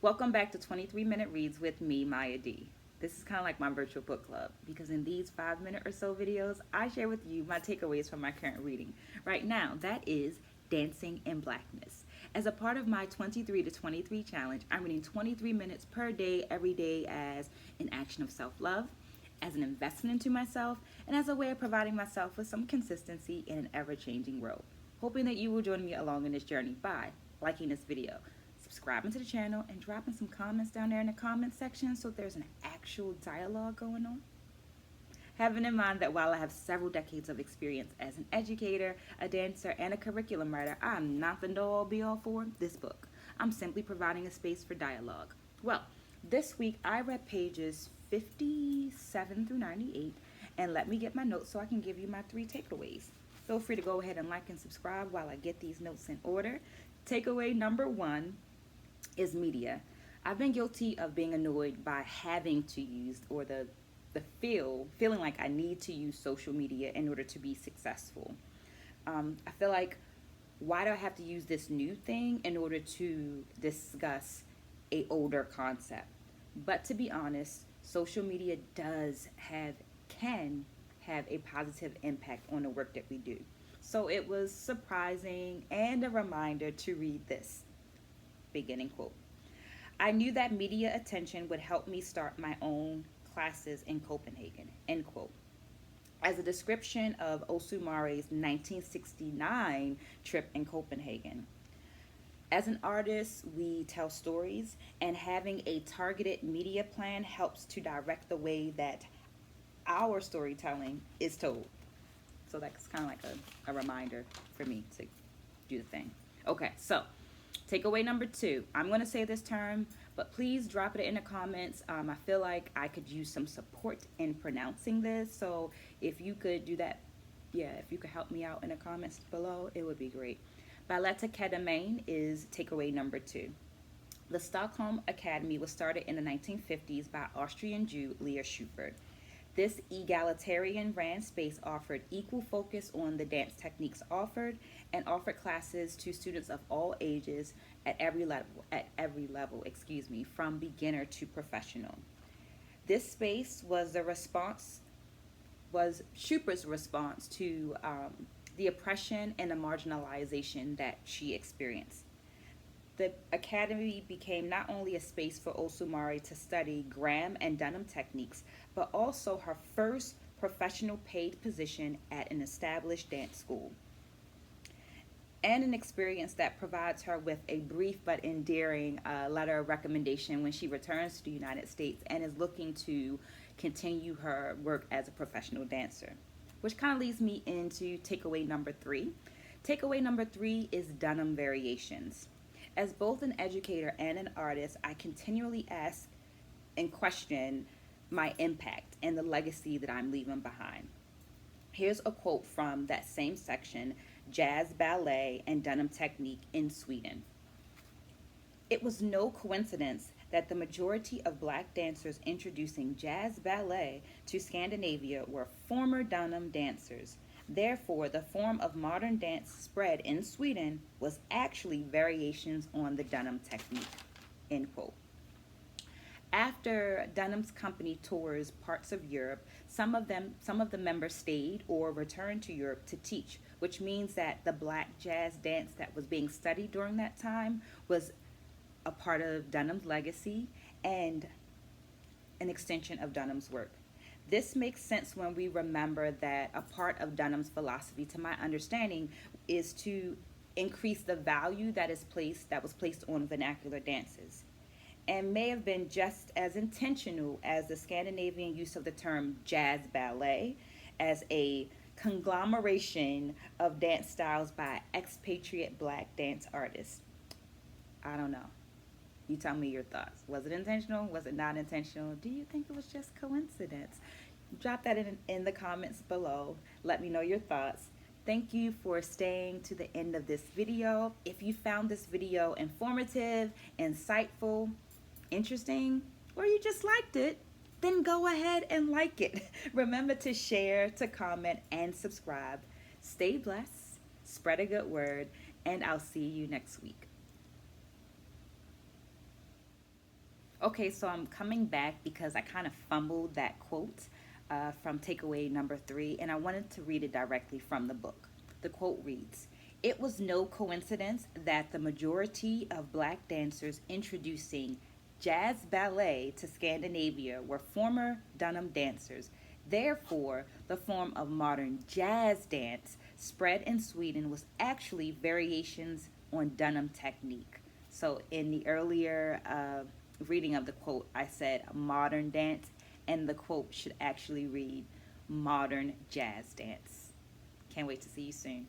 Welcome back to 23-Minute Reads with me, Mya D. This is kind of like my virtual book club because in these 5-minute or so videos, I share with you my takeaways from my current reading. Right now, that is Dancing in Blackness. As a part of my 23 to 23 challenge, I'm reading 23 minutes per day, every day as an action of self-love, as an investment into myself, and as a way of providing myself with some consistency in an ever-changing world. Hoping that you will join me along in this journey by liking this video, subscribing to the channel, and dropping some comments down there in the comment section so there's an actual dialogue going on. Having in mind that while I have several decades of experience as an educator, a dancer, and a curriculum writer, I'm not the know-all be-all for this book. I'm simply providing a space for dialogue. Well, this week I read pages 57 through 98, and let me get my notes so I can give you my 3 takeaways. Feel free to go ahead and like and subscribe while I get these notes in order. Takeaway number 1 is media. I've been guilty of being annoyed by having to use or the feeling like I need to use social media in order to be successful. I feel like, why do I have to use this new thing in order to discuss a older concept? But to be honest, social media can have a positive impact on the work that we do. So it was surprising and a reminder to read this. Beginning quote. I knew that media attention would help me start my own classes in Copenhagen, end quote. As a description of Osumare's 1969 trip in Copenhagen. As an artist, we tell stories, and having a targeted media plan helps to direct the way that our storytelling is told. So that's kind of like a reminder for me to do the thing. Okay, so takeaway number 2. I'm going to say this term, but please drop it in the comments. I feel like I could use some support in pronouncing this. So if you could do that, if you could help me out in the comments below, it would be great. Balettakadamein is takeaway number 2. The Stockholm Academy was started in the 1950s by Austrian Jew Leah Schubert. This egalitarian ran space offered equal focus on the dance techniques offered and offered classes to students of all ages at every level, from beginner to professional. This space was Schubert's response to the oppression and the marginalization that she experienced. The Academy became not only a space for Osumare to study Graham and Dunham techniques, but also her first professional paid position at an established dance school. And an experience that provides her with a brief but endearing letter of recommendation when she returns to the United States and is looking to continue her work as a professional dancer. Which kind of leads me into takeaway number 3. Takeaway number 3 is Dunham Variations. As both an educator and an artist, I continually ask and question my impact and the legacy that I'm leaving behind. Here's a quote from that same section, Jazz Ballet and Dunham Technique in Sweden. It was no coincidence that the majority of Black dancers introducing jazz ballet to Scandinavia were former Dunham dancers. Therefore, the form of modern dance spread in Sweden was actually variations on the Dunham technique, end quote. After Dunham's company tours parts of Europe, some of the members stayed or returned to Europe to teach, which means that the Black jazz dance that was being studied during that time was a part of Dunham's legacy and an extension of Dunham's work. This makes sense when we remember that a part of Dunham's philosophy, to my understanding, is to increase the value that was placed on vernacular dances, and may have been just as intentional as the Scandinavian use of the term jazz ballet as a conglomeration of dance styles by expatriate Black dance artists. I don't know. You tell me your thoughts. Was it intentional? Was it not intentional? Do you think it was just coincidence? Drop that in the comments below. Let me know your thoughts. Thank you for staying to the end of this video. If you found this video informative, insightful, interesting, or you just liked it, then go ahead and like it. Remember to share, to comment, and subscribe. Stay blessed, spread a good word, and I'll see you next week. Okay, so I'm coming back because I kind of fumbled that quote from takeaway number 3, and I wanted to read it directly from the book. The quote reads: "It was no coincidence that the majority of black dancers introducing jazz ballet to Scandinavia were former Dunham dancers. Therefore, the form of modern jazz dance spread in Sweden was actually variations on Dunham technique." So, in the earlier reading of the quote, I said modern dance, and the quote should actually read modern jazz dance. Can't wait to see you soon.